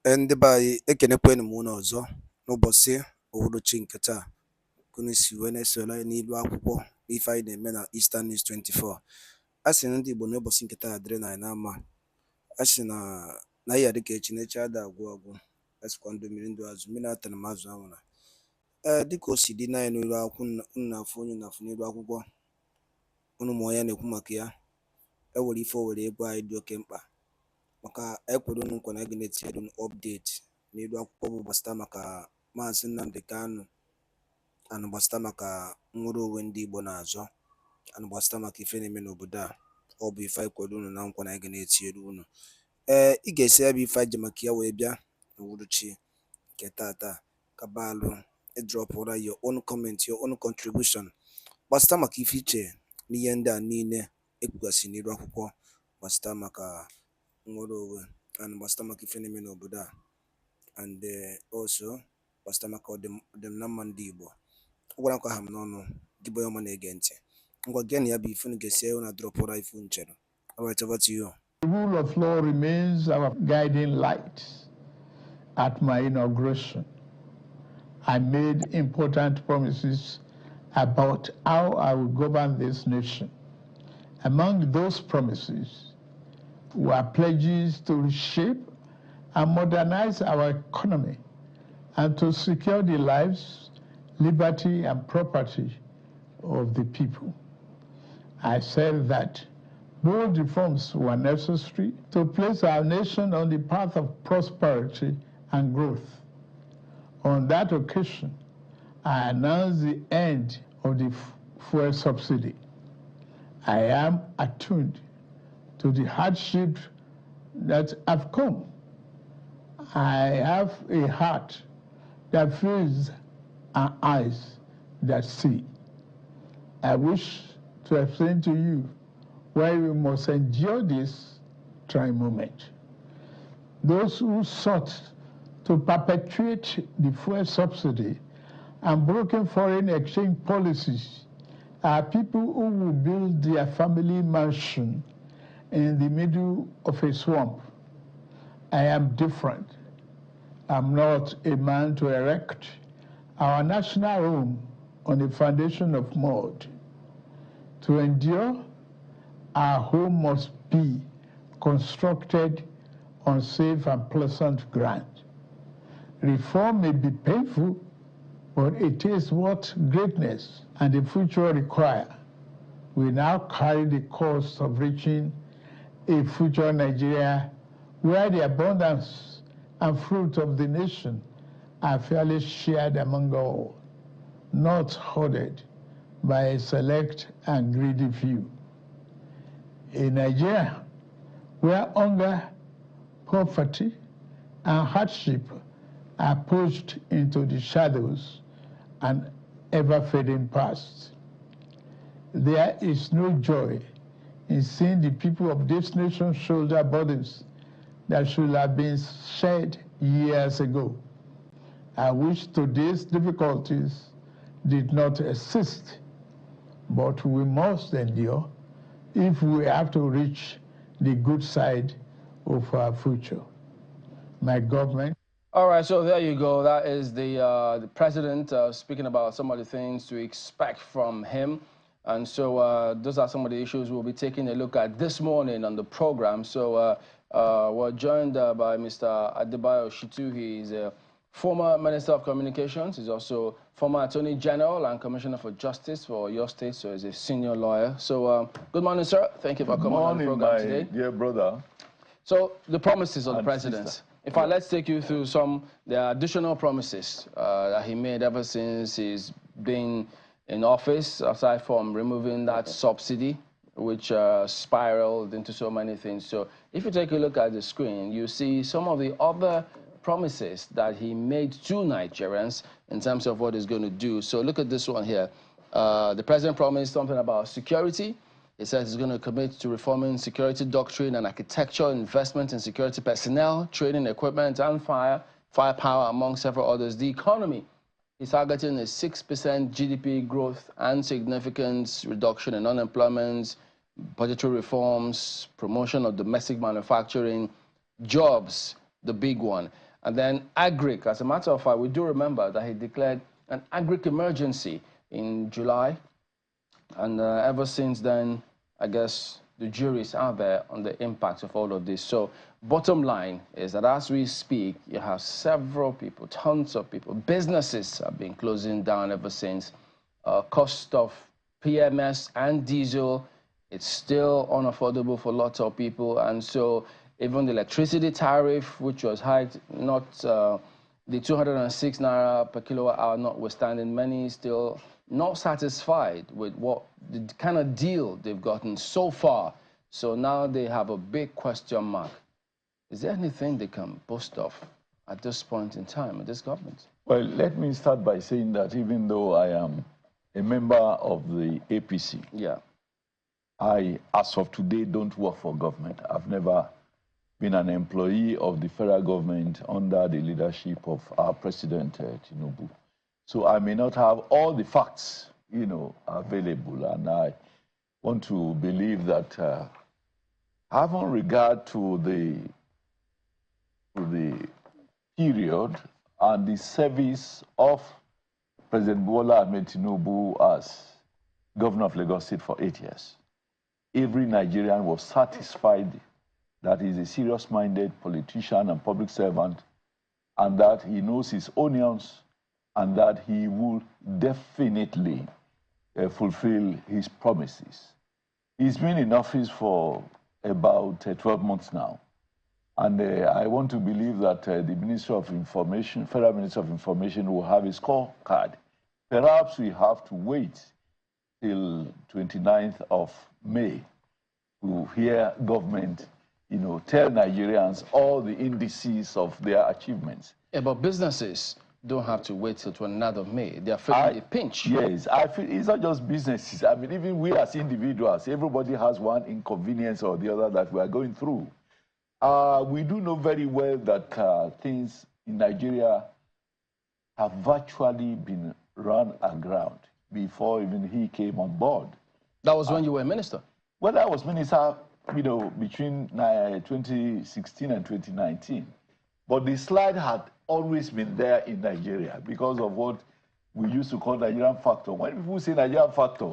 Ndị be anyị ekenekwanụ m unu ọzọ n'ụbọchị uhuruchi nke taa ka unu si wee na-esoro anyị n'ilu akwụkwọ n'ife anyị na-eme na Eastern News 24. A sị na ndị Igbo n'ụbọchị nke taa dịrị na anyị na mma. A sị na ya dịka echi na echi ada agwụ agwụ, esikwa ndụ mmiri ndụ azụ mmiri atara m azụ anwụra. Dịka o si dị na anyị n'ilu akwụkwọ unu na-afụ onye na-afụ n'ilu akwụkwọ unu ma onye na-ekwu maka ya. Ewere ife o were ego anyị dị oke mkpa maka ekwere unu nkwa na a ga na-etinyere unu update n'elu akwụkwọ bụ gbasara maka Maazị Nnamdi Kanu, anụ gbasara maka nnwere onwe ndị Igbo na-azọ, anụ gbasara maka ife na-eme n'obodo a. Ọ bụ ife anyị kwere unu na nkwa na a ga na-etinyere unu. Ị ga-esi ebe ife anyị ji maka ya wee bịa n'uhuruchi nke tata kabalụ ịdrọpụra your own comment, your own contribution gbasara maka ife iche n'ihe ndị a niile ekwugasị n'elu akwụkwọ gbasara maka nnwere onwe and gbasara maka ife na-eme n'obodo a, and also gbasara maka ọdịmma mma ndị Igbo. Ọ gwara nkwa ha m n'ọnụ gị bụ onye ọma na-ege ntị, ngwa gịa na ya bụ ife unu ga-esi na drọpụra ife nchere. All right, over to you. The rule of law remains our guiding light. At my inauguration, I made important promises about how I would govern this nation. Among those promises were pledges to reshape and modernize our economy and to secure the lives, liberty, and property of the people. I said that bold reforms were necessary to place our nation on the path of prosperity and growth. On that occasion, I announced the end of the fuel subsidy. I am attuned to the hardship that have come. I have a heart that feels and eyes that see. I wish to explain to you why we must endure this trying moment. Those who sought to perpetuate the fuel subsidy and broken foreign exchange policies are people who will build their family mansion in the middle of a swamp. I am different. I'm not a man to erect our national home on a foundation of mud. To endure, our home must be constructed on safe and pleasant ground. Reform may be painful, but it is what greatness and the future require. We now carry the cost of reaching a future Nigeria where the abundance and fruit of the nation are fairly shared among all, not hoarded by a select and greedy few. A Nigeria where hunger, poverty, and hardship are pushed into the shadows and ever-fading past. There is no joy in seeing the people of this nation shoulder burdens that should have been shed years ago. I wish today's difficulties did not exist, but we must endure if we have to reach the good side of our future. My government. All right, so there you go. That is the president speaking about some of the things to expect from him. And so those are some of the issues we'll be taking a look at this morning on the program. So we're joined by Mr. Adebayo Shitu. He's a former Minister of Communications. He's also former Attorney General and Commissioner for Justice for your state, so he's a senior lawyer. So good morning, sir. Thank you for coming on the program today. Dear brother. So the promises of the president. In fact, let's take you through the additional promises that he made ever since he's been in office, aside from removing that subsidy, which spiraled into so many things. So if you take a look at the screen, you see some of the other promises that he made to Nigerians in terms of what he's going to do. So look at this one here. The president promised something about security. He says he's going to commit to reforming security doctrine and architecture, investment in security personnel, training, equipment, and firepower, among several others. The economy is targeting a 6% GDP growth and significant reduction in unemployment, budgetary reforms, promotion of domestic manufacturing, jobs, the big one. And then agric, as a matter of fact, we do remember that he declared an agric emergency in July. And ever since then, I guess the jury's out there on the impact of all of this. So bottom line is that as we speak, you have several people, tons of people, businesses have been closing down ever since. Cost of PMS and diesel, it's still unaffordable for lots of people. And so even the electricity tariff, which was hiked, not the 206 naira per kilowatt hour notwithstanding, many still not satisfied with what the kind of deal they've gotten so far. So now they have a big question mark. Is there anything they can boast of at this point in time with this government? Well, let me start by saying that even though I am a member of the APC, yeah, I, as of today, don't work for government. I've never been an employee of the federal government under the leadership of our president, Tinubu. So I may not have all the facts, available, and I want to believe that having regard to the period and the service of President Bola Ahmed Tinubu as governor of Lagos State for 8 years, every Nigerian was satisfied that he's a serious-minded politician and public servant, and that he knows his onions, and that he will definitely fulfill his promises. He's been in office for about 12 months now, and I want to believe that the Ministry of Information, Federal Ministry of Information, will have a scorecard. Perhaps we have to wait till 29th of May to hear government, tell Nigerians all the indices of their achievements. Yeah, but businesses don't have to wait till 29th of May. They are feeling the pinch. Yes, I feel it's not just businesses. I mean, even we as individuals, everybody has one inconvenience or the other that we are going through. We do know very well that things in Nigeria have virtually been run aground before even he came on board. That was when you were a minister? Well, I was minister, between 2016 and 2019. But the slide had always been there in Nigeria because of what we used to call Nigerian factor. When people say Nigerian factor,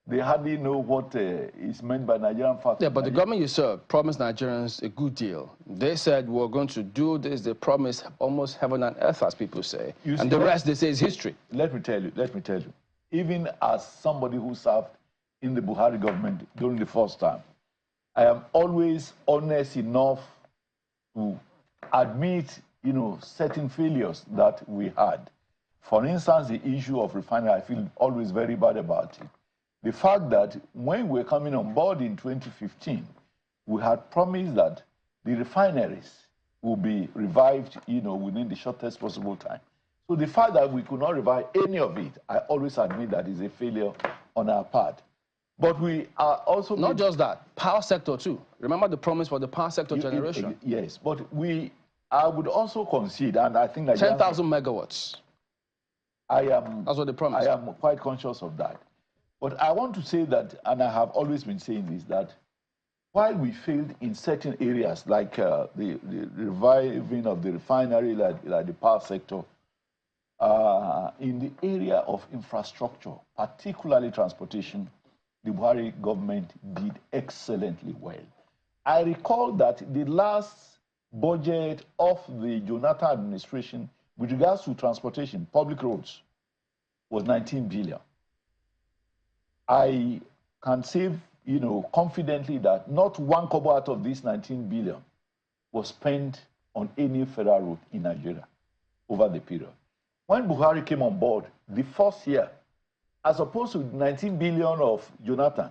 they hardly know what is meant by Nigerian factor. Yeah, but the government you serve promised Nigerians a good deal. They said we're going to do this. They promised almost heaven and earth, as people say. And the rest, they say, is history. Let me tell you. Even as somebody who served in the Buhari government during the first time, I am always honest enough to admit, certain failures that we had. For instance, the issue of refinery, I feel always very bad about it. The fact that when we were coming on board in 2015, we had promised that the refineries will be revived, within the shortest possible time. So the fact that we could not revive any of it, I always admit that is a failure on our part. But we are also... Not just that, power sector too. Remember the promise for the power sector generation? Yes, but I would also concede, and I think that... 10,000 megawatts. That's what they promised. I am quite conscious of that. But I want to say that, and I have always been saying this, that while we failed in certain areas, like the reviving of the refinery, like the power sector, in the area of infrastructure, particularly transportation, the Buhari government did excellently well. I recall that the last budget of the Jonathan administration with regards to transportation, public roads, was 19 billion. I can say, confidently that not one kobo out of this 19 billion was spent on any federal road in Nigeria over the period. When Buhari came on board, the first year, as opposed to 19 billion of Jonathan,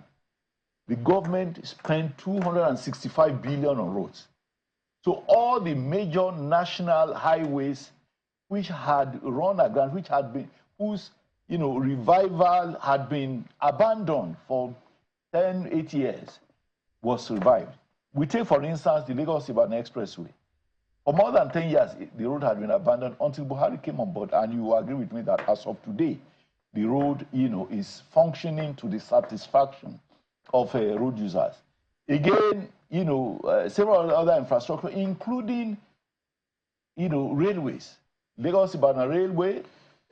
the government spent 265 billion on roads. So all the major national highways which had run aground, whose revival had been abandoned for 10, 8 years, was revived. We take, for instance, the Lagos-Ibadan Expressway. For more than 10 years, the road had been abandoned until Buhari came on board, and you will agree with me that as of today, the road, is functioning to the satisfaction of road users. Again, several other infrastructure, including railways. Lagos-Ibadan Railway,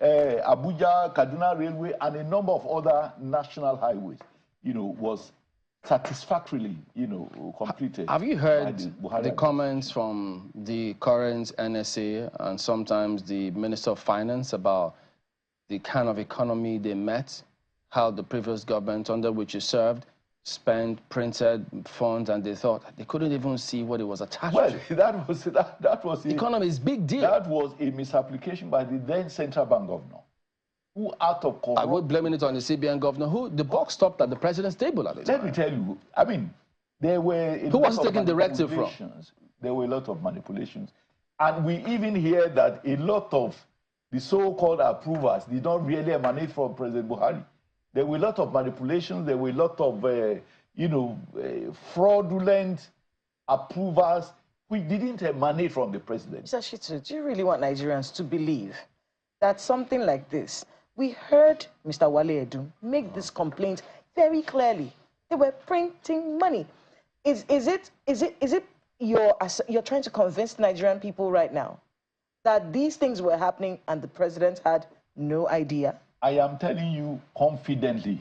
Abuja-Kaduna Railway, and a number of other national highways, was satisfactorily, completed. Have you heard the comments from the current NSA and sometimes the Minister of Finance about the kind of economy they met, how the previous government under which you served spent printed funds, and they thought they couldn't even see what it was attached to? That was the economy is big deal. That was a misapplication by the then central bank governor, who out of corrupt... I would blame it on the CBN governor, who the buck stopped at the president's table at the time. Let me tell you, I mean, there were... Who was taking directive from? There were a lot of manipulations. And we even hear that a lot of the so-called approvers did not really emanate from President Buhari. There were a lot of manipulations. There were a lot of, fraudulent approvers which didn't emanate from the president. Mr. Shitu, do you really want Nigerians to believe that something like this? We heard Mr. Wale Edun make this complaint very clearly. They were printing money. Is it you're trying to convince Nigerian people right now that these things were happening and the president had no idea? I am telling you confidently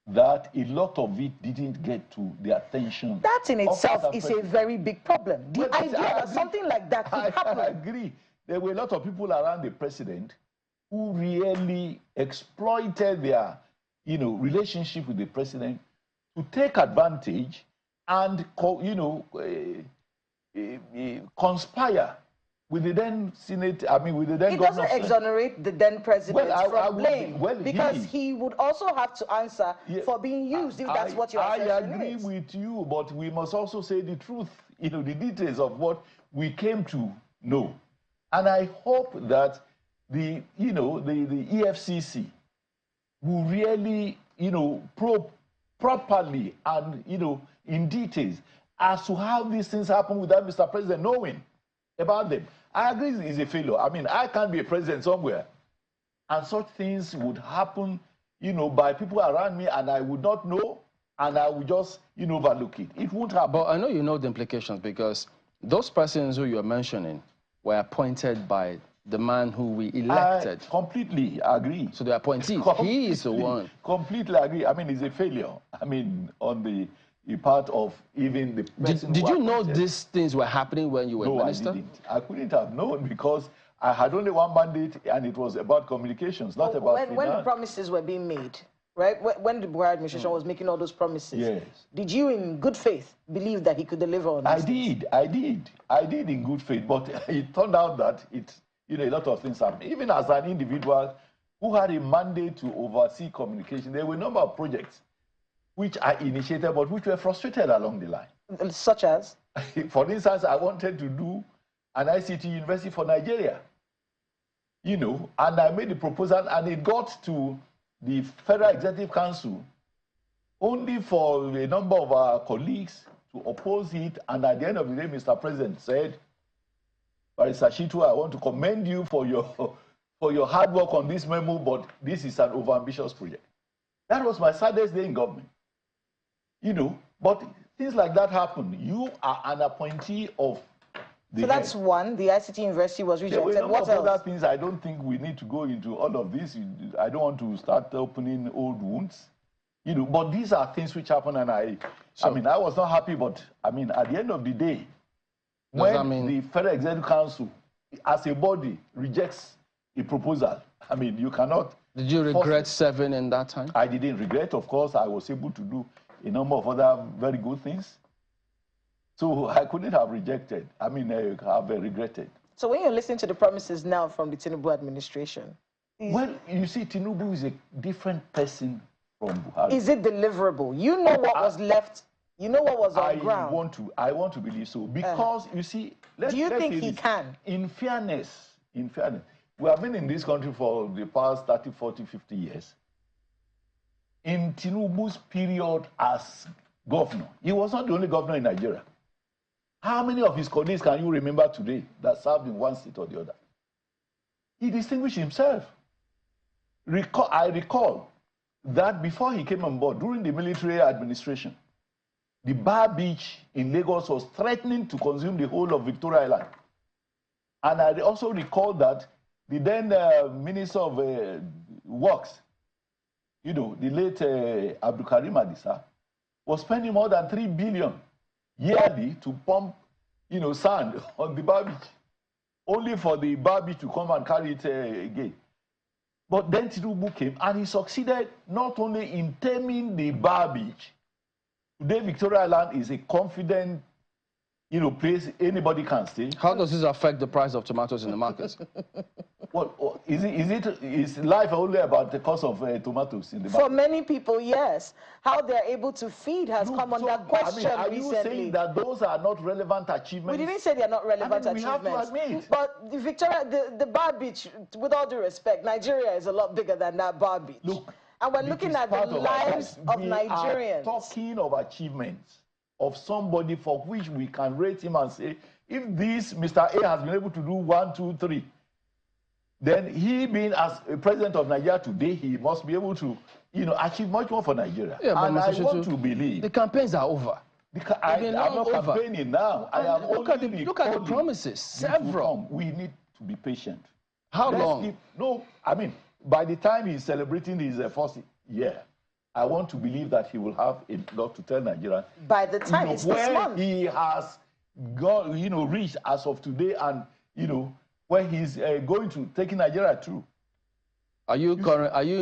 that a lot of it didn't get to the attention. That in itself is a very big problem. The idea that something like that could happen. I agree. There were a lot of people around the president who really exploited their, relationship with the president to take advantage and, conspire with the then Senate, with the then governor. It doesn't exonerate the then president from blame, because he would also have to answer for being used, if that's what you're saying. I agree with you, but we must also say the truth, the details of what we came to know. And I hope that the EFCC will really, probe properly and, in details as to how these things happen without Mr. President knowing about them. I agree it's a failure. I mean, I can't be a president somewhere, and such things would happen, by people around me, and I would not know, and I would just, overlook it. It won't happen. But I know you know the implications, because those persons who you're mentioning were appointed by the man who we elected. I completely agree. So the appointee, he is the one. Completely agree. I mean, it's a failure. I mean, on the part of even the person. Did you know these things were happening when you were minister? No, I didn't. I couldn't have known, because I had only one mandate, and it was about communications, not about finance. When the promises were being made, right? When the Buhari administration was making all those promises, yes, did you, in good faith, believe that he could deliver on these I did in good faith, but it turned out that a lot of things happened. Even as an individual who had a mandate to oversee communication, there were a number of projects which I initiated, but which were frustrated along the line. Such as? For instance, I wanted to do an ICT university for Nigeria, and I made the proposal, and it got to the Federal Executive Council only for a number of our colleagues to oppose it, and at the end of the day, Mr. President said, Barrister Shitu, I want to commend you for your hard work on this memo, but this is an overambitious project. That was my saddest day in government. But things like that happen. You are an appointee of the So that's one. The ICT university was rejected. There were What else? Other things. I don't think we need to go into all of this. I don't want to start opening old wounds. But these are things which happen, and I was not happy, but at the end of the day, when the Federal Executive Council, as a body, rejects a proposal, you cannot... Did you regret serving in that time? I didn't regret. Of course, I was able to do a number of other very good things. So I couldn't have rejected. I have regretted. So when you're listening to the promises now from the Tinubu administration... Well, you see, Tinubu is a different person from Buhari. Is it deliverable? You know what was left... You know what was on ground. I want to believe so, because you see, do you think he can? In fairness, we have been in this country for the past 30, 40, 50 years. In Tinubu's period as governor, he was not the only governor in Nigeria. How many of his colleagues can you remember today that served in one state or the other? He distinguished himself. I recall that before he came on board, during the military administration, the Bar Beach in Lagos was threatening to consume the whole of Victoria Island. And I also recall that the then Minister of Works, you know, the late Abdulkarim Adisa, was spending more than 3 billion yearly to pump, you know, sand on the Bar Beach, only for the Bar Beach to come and carry it again. But then Tinubu came and he succeeded not only in taming the Bar Beach. Today, Victoria Island is a confident, you know, place anybody can stay. How does this affect the price of tomatoes in the market? Well, is life only about the cost of tomatoes in the market? For many people, yes. How they're able to feed has come under question I mean, are recently. you saying that those are not relevant achievements? We didn't say they're not relevant I mean, achievements. we have to admit. But Victoria, the Bar Beach, with all due respect, Nigeria is a lot bigger than that Bar Beach. Look, and we're looking at the lives of Nigerians. We are talking of achievements of somebody for which we can rate him and say, if this Mr. A has been able to do 1, 2, 3, then he being as a president of Nigeria today, he must be able to, you know, achieve much more for Nigeria. Yeah, and I want to believe. The campaigns are over. I'm not campaigning now. I am look at the promises. Several. We need to be patient. How long? No, I mean, by the time he's celebrating his first year, I want to believe that he will have a lot to tell Nigerians. By the time it's this month. He has got, you know, reached as of today, and you know where he's going to taking Nigeria through. Are you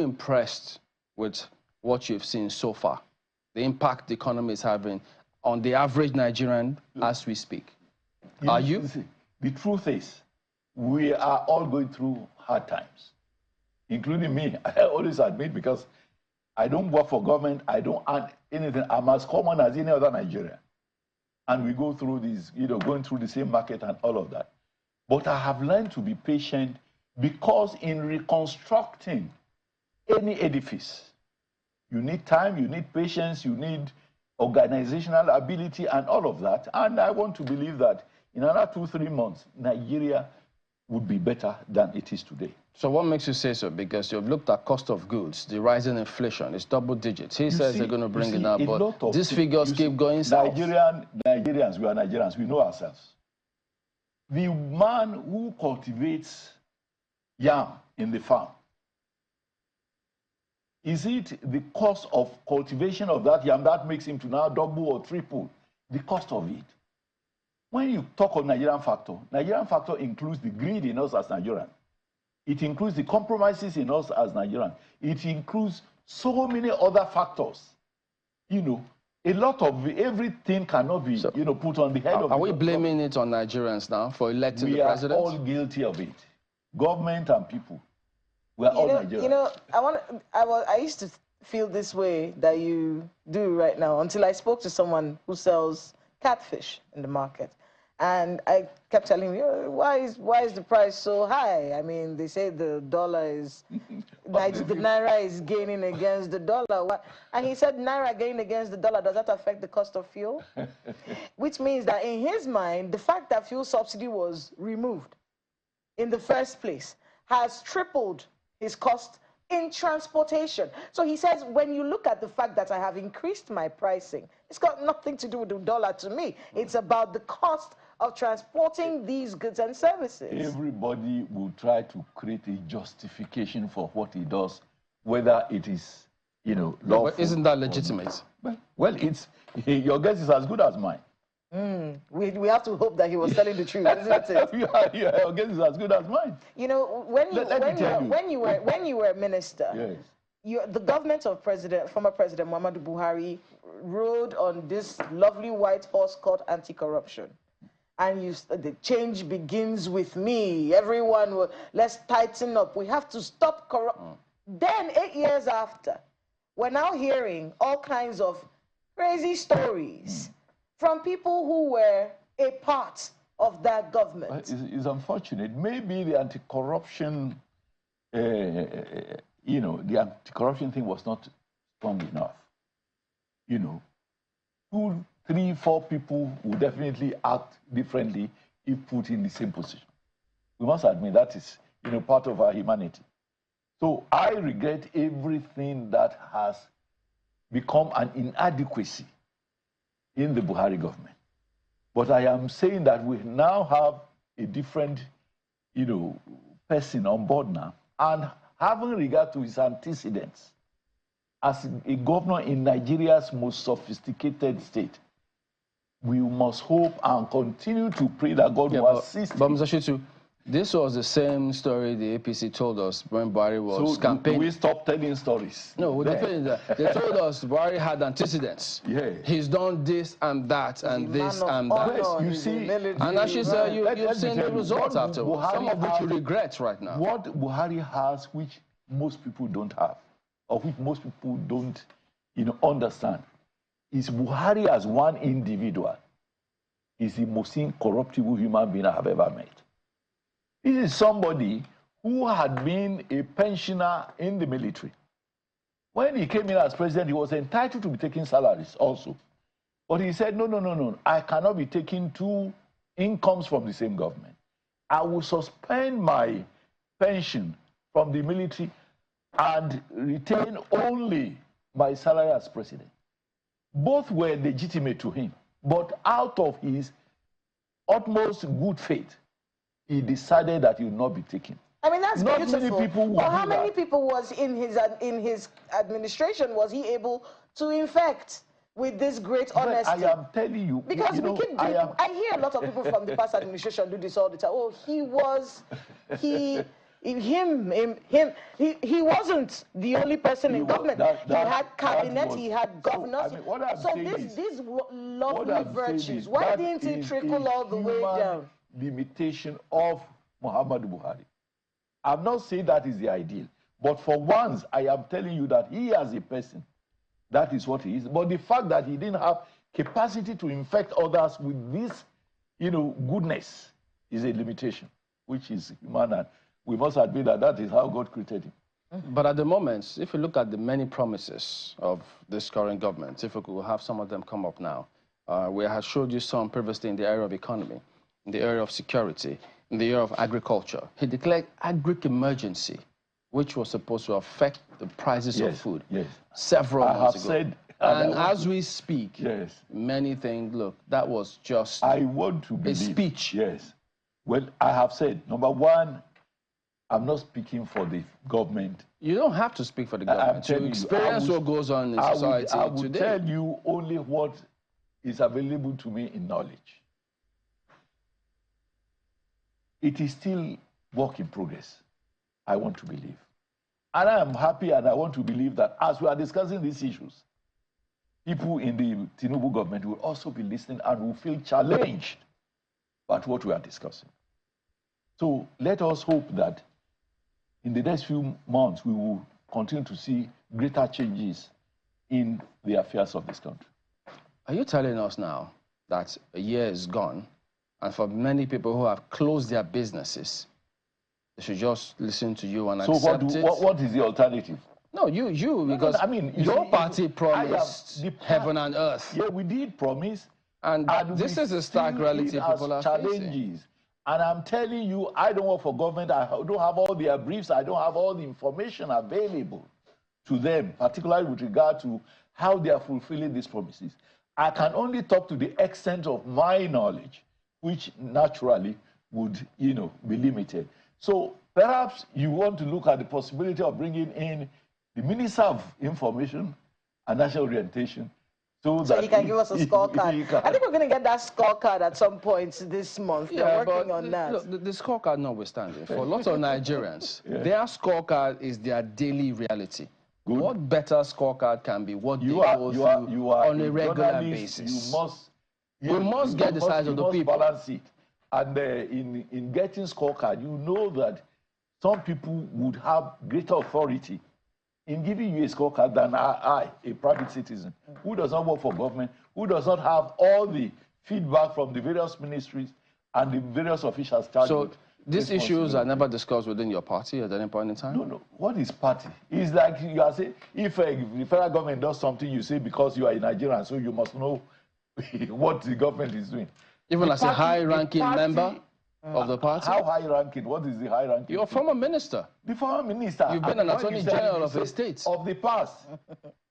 impressed with what you've seen so far? The impact the economy is having on the average Nigerian as we speak. Are you? The truth is, we are all going through hard times, including me. I always admit, because I don't work for government, I don't earn anything. I'm as common as any other Nigerian. And we go through this, you know, going through the same market and all of that. But I have learned to be patient, because in reconstructing any edifice, you need time, you need patience, you need organizational ability and all of that. And I want to believe that in another 2, 3 months, Nigeria would be better than it is today. So what makes you say so? Because you've looked at cost of goods, the rising inflation, it's double digits. He says they're going to bring it down, but these figures keep going south. Nigerians, we are Nigerians, we know ourselves. The man who cultivates yam in the farm, is it the cost of cultivation of that yam that makes him to now double or triple the cost of it? When you talk of Nigerian factor includes the greed in us as Nigerians. It includes the compromises in us as Nigerians. It includes so many other factors. You know, a lot of everything cannot be, you know, put on the head of. Are we blaming it on Nigerians now for electing the president? We are all guilty of it. Government and people. We are all Nigerians. You know, I used to feel this way that you do right now until I spoke to someone who sells catfish in the market. And I kept telling him, why is the price so high? I mean, they say the dollar is, the naira is gaining against the dollar. And he said, naira gaining against the dollar, does that affect the cost of fuel? Which means that in his mind, the fact that fuel subsidy was removed in the first place has tripled his cost in transportation. So he says, when you look at the fact that I have increased my pricing, it's got nothing to do with the dollar to me. It's about the cost of transporting these goods and services. Everybody will try to create a justification for what he does, whether it is, you know, lawful. But isn't that legitimate? Well, it's your guess is as good as mine. We have to hope that he was telling the truth, isn't it? Your guess is as good as mine. You know, when you were a minister, yes, the government of former President Muhammadu Buhari rode on this lovely white horse called anti-corruption. And the change begins with me. Everyone, let's tighten up. We have to stop corruption. Then 8 years after, we're now hearing all kinds of crazy stories from people who were a part of that government. It's unfortunate. Maybe the anti-corruption, you know, the anti-corruption thing was not strong enough. You know, 2, 3, 4 people would definitely act differently if put in the same position. We must admit that is, you know, part of our humanity. So I regret everything that has become an inadequacy in the Buhari government. But I am saying that we now have a different, person on board now, and having regard to his antecedents as a governor in Nigeria's most sophisticated state, we must hope and continue to pray that God will assist him. But Mr. Shitu, this was the same story the APC told us when Buhari was campaigning. Do we stop telling stories? No, they told us Buhari had antecedents. Yeah. He's done this and that and this and that. Yes, you see, and as she said, you've seen the results afterwards, some of which you regret right now. What Buhari has, which most people don't have, or which most people don't understand, is Buhari as one individual is the most incorruptible human being I have ever met. This is somebody who had been a pensioner in the military. When he came in as president, he was entitled to be taking salaries also. But he said, no, I cannot be taking two incomes from the same government. I will suspend my pension from the military and retain only my salary as president. Both were legitimate to him, but out of his utmost good faith, he decided that he would not be taken. I mean, that's not beautiful. Many people but how many people was in his administration was he able to infect with this great honesty? I am telling you, because I hear a lot of people from the past administration do this all the time. Oh, he wasn't the only person in government. He had cabinet, he had governors. So these lovely virtues, why didn't he trickle all the way down? Limitation of Muhammadu Buhari. I'm not saying that is the ideal, but for once, I am telling you that he as a person, that is what he is. But the fact that he didn't have capacity to infect others with this, goodness is a limitation, which is human, and we must admit that that is how God created him. But at the moment, if you look at the many promises of this current government, if we could have some of them come up now, we have showed you some previously in the area of economy, in the area of security, in the area of agriculture. He declared agri-emergency, which was supposed to affect the prices of food several months ago. And as we speak, many think, look, that was just a speech. Yes. Well, I have said, number one, I'm not speaking for the government. You don't have to speak for the government. You experience what goes on in society today. I will tell you only what is available to me in knowledge. It is still work in progress, I want to believe. And I am happy and I want to believe that as we are discussing these issues, people in the Tinubu government will also be listening and will feel challenged by what we are discussing. So let us hope that in the next few months, we will continue to see greater changes in the affairs of this country. Are you telling us now that a year is gone, and for many people who have closed their businesses, they should just listen to you and accept it? So what is the alternative? No, because I mean, your party promised heaven and earth. Yeah, we did promise. And this is a stark reality people are facing. And I'm telling you, I don't work for government. I don't have all their briefs. I don't have all the information available to them, particularly with regard to how they are fulfilling these promises. I can only talk to the extent of my knowledge, which naturally would, be limited. So perhaps you want to look at the possibility of bringing in the Minister of Information and National Orientation so that he can give us a scorecard. I think we're going to get that scorecard at some point this month. They're working on that. Look, the scorecard notwithstanding, for lots of Nigerians, their scorecard is their daily reality. Good. What better scorecard can be what they go through on a regular basis? We must get the size of the people. Balance it. And in getting scorecard, you know that some people would have greater authority in giving you a scorecard than I, a private citizen, who does not work for government, who does not have all the feedback from the various ministries and the various officials charged. So these issues are never discussed within your party at any point in time? No. What is party? It's like you are saying, if the federal government does something, you say because you are a Nigerian, so you must know what the government is doing. Even as a high-ranking member of the party? How high-ranking? What is the high-ranking? You're a former minister. The former minister. You've been an attorney general of a state. Of the past.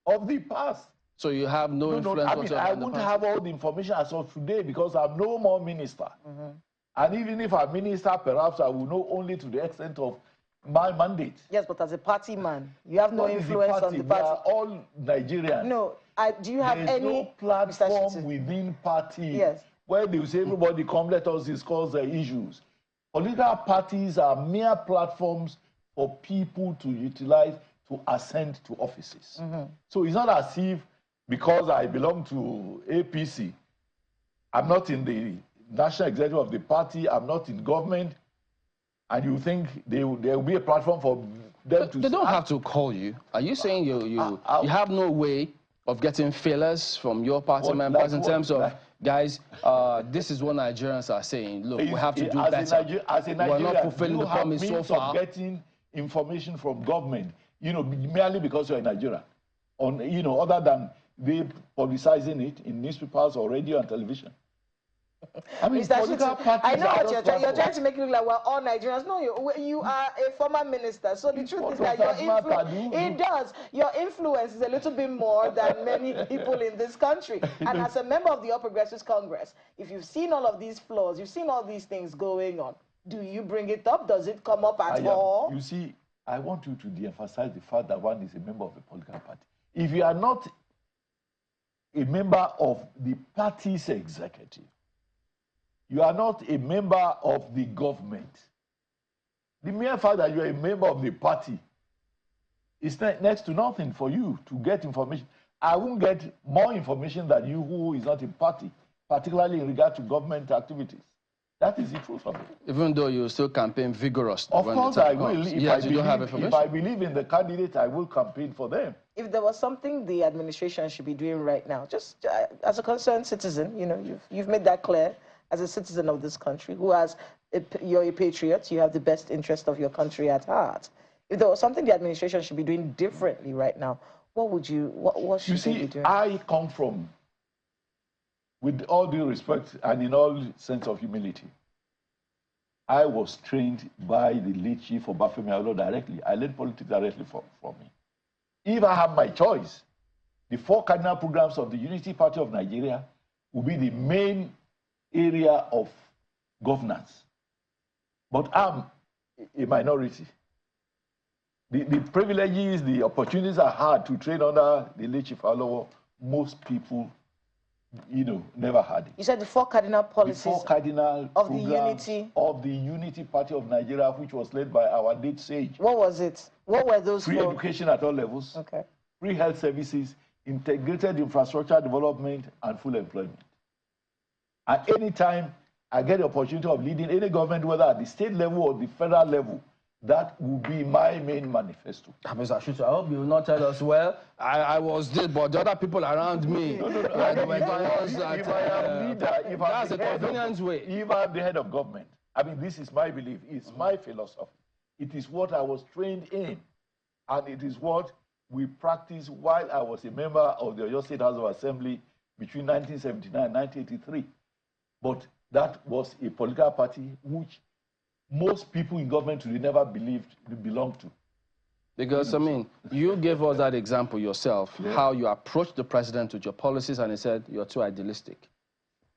Of the past. So you have no influence whatsoever. I won't have all the information as of today because I'm no more minister. And even if I'm minister, perhaps I will know only to the extent of my mandate. Yes, but as a party man, you have no What is influence on the We are party. all Nigerians. No, do you have There's any no platform within party Yes. where they will say, everybody come, let us discuss the issues. Political parties are mere platforms for people to utilize to ascend to offices. So it's not as if because I belong to APC, I'm not in the national executive of the party, I'm not in government, and you think there will be a platform for them to... They don't have to call you. Are you saying you have no way of getting failures from your party members in terms of, guys, this is what Nigerians are saying. Look, we have to do better. As a Nigerian, we're not fulfilling the promise so far. Of getting information from government, merely because you're a Nigerian, other than they publicizing it in newspapers or radio and television. I mean, political parties I know what you're trying. You're trying to to make it look like we're all Nigerians. No, you are a former minister. So the truth is that your influence, your influence is a little bit more than many people in this country. And as a member of the All Progressives Congress, if you've seen all of these flaws, you've seen all these things going on, do you bring it up? Does it come up at all? You see, I want you to de-emphasize the fact that one is a member of a political party. If you are not a member of the party's executive, you are not a member of the government. The mere fact that you are a member of the party is next to nothing for you to get information. I won't get more information than you who is not a party, particularly in regard to government activities. That is the truth of it. Even though you still campaign vigorously. Of course I will. If I believe in the candidate, I will campaign for them. If there was something the administration should be doing right now, just as a concerned citizen, you've made that clear. As a citizen of this country, you're a patriot, you have the best interest of your country at heart. If there was something the administration should be doing differently right now, what should they be doing? I come from, with all due respect and in all sense of humility, I was trained by the late chief of Bafemi Awolowo directly. I learned politics directly from me. If I have my choice, the 4 cardinal programs of the Unity Party of Nigeria will be the main area of governance. But I'm a minority. The privileges, the opportunities I had to train under the late Chief Awolowo, most people, never had it. You said the 4 cardinal policies the 4 cardinal of the Unity Party of Nigeria, which was led by our late sage. What was it? What were those Free 4? Education at all levels, okay. Free health services, integrated infrastructure development, and full employment. At any time I get the opportunity of leading any government, whether at the state level or the federal level, that will be my main manifesto. Mr. Shutu, I hope you will not tell us, well, I was this, but the other people around me. That's a convenience way. If I'm the head of government, I mean, this is my belief, it's my philosophy. It is what I was trained in, and it is what we practiced while I was a member of the Oyo State House of Assembly between 1979 and 1983. But that was a political party which most people in government today never believed belonged to. Because, I mean, you gave us that example yourself, how you approached the president with your policies, and he said, you're too idealistic.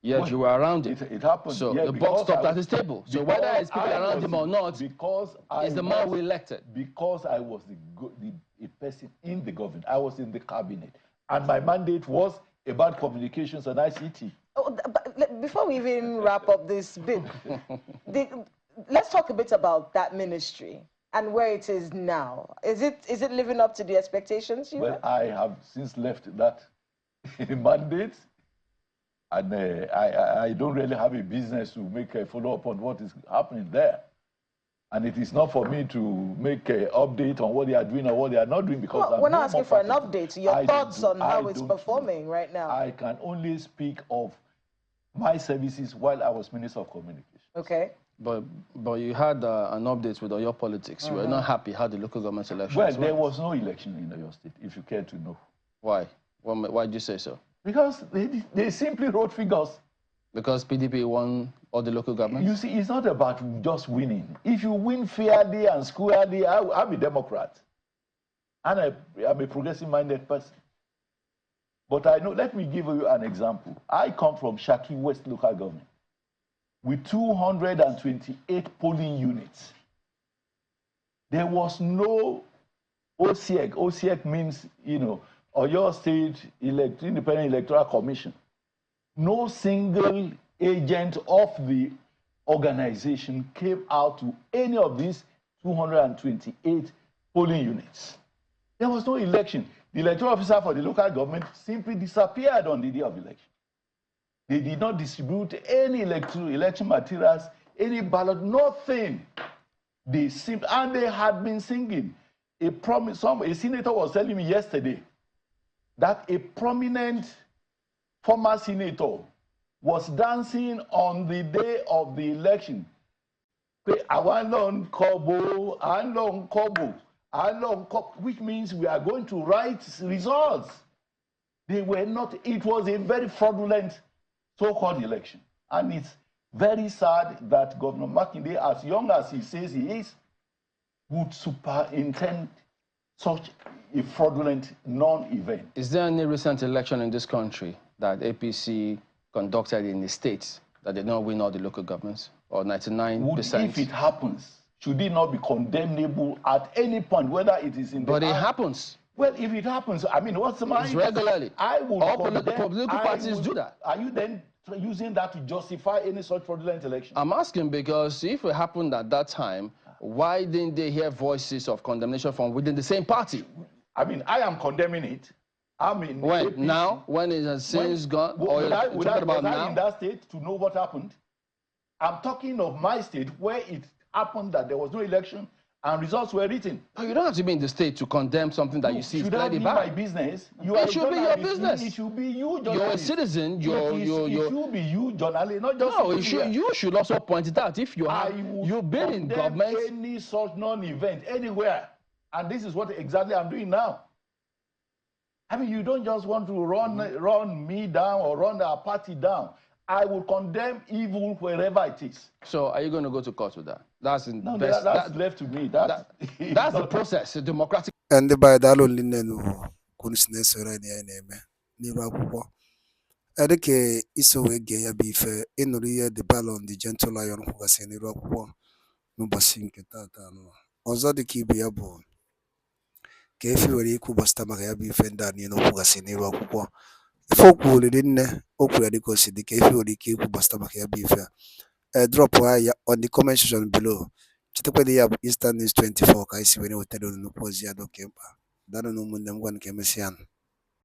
Yet you were around it. It happened. So the buck stopped at his table. So whether it's people around him or not, is the man we elected. Because I was a person in the government. I was in the cabinet. And my mandate was about communications and ICT. Oh, but before we even wrap up this bit, let's talk a bit about that ministry and where it is now. Is it living up to the expectations you had? I have since left that mandate, and I don't really have a business to make a follow-up on what is happening there. And it is not for me to make an update on what they are doing or what they are not doing, because we're not asking for an update. Your thoughts on how it's performing right now. I can only speak of my services while I was Minister of Communication. Okay. But you had an update with Oyo politics. You were not happy how the local government elections went. There was no election in Oyo State, if you care to know. Why? Why did you say so? Because they simply wrote figures. Because PDP won all the local governments? You see, it's not about just winning. If you win fairly and squarely, I'm a Democrat. And I'm a progressive-minded person. But I know, let me give you an example. I come from Shaki West local government. with 228 polling units. There was no OCEC. OCEC means, Oyo State Independent Electoral Commission. No single agent of the organization came out to any of these 228 polling units. There was no election. The electoral officer for the local government simply disappeared on the day of election. They did not distribute any election materials, any ballot, nothing. And they had been singing. A senator was telling me yesterday that a prominent former senator was dancing on the day of the election. Which means we are going to write results. They were not, it was a very fraudulent so-called election. And it's very sad that Governor Makinde, as young as he says he is, would superintend such a fraudulent non-event. Is there any recent election in this country that APC conducted in the states that did not win all the local governments, or 99%? If it happens, should it not be condemnable at any point, whether it is in the... But it happens. Well, if it happens, I mean, what's the matter? It's regularly. All political parties do that. Are you then using that to justify any such fraudulent election? I'm asking because if it happened at that time, why didn't they hear voices of condemnation from within the same party? I mean, I am condemning it. I mean, when? APC, now? When it has since gone? Or would I now? In that state to know what happened? I'm talking of my state where it happened that there was no election and results were written. But you don't have to be in the state to condemn something that you see is clearly bad. Should that be my business? It should be your business. It should be you, journalist. You're a citizen. It should be you, journalist, not just... No, you should also point it out. If you've been in government... any such non-event anywhere. And this is what exactly I'm doing now. I mean, you don't just want to run me down or run our party down. I will condemn evil wherever it is. So are you going to go to court with that? That's left to me. That's the process, a democratic... And by that only no consciousness or any name. Niwa Edeke isowe gaya bife inuria the ballon the gentle lion who was in Iraq no basinke tata no. Ozo the kibiabo. Kefi wari kubastama gaya bife ndani no who was in Iraq. Folk would didn't okradiko city kefi wari kubastama gaya bife. Drop wire on the comment section below. Chitapedi Eastern News 24 kaisi when you tell no pose ya do kempa. Dano no mundem one kemesian.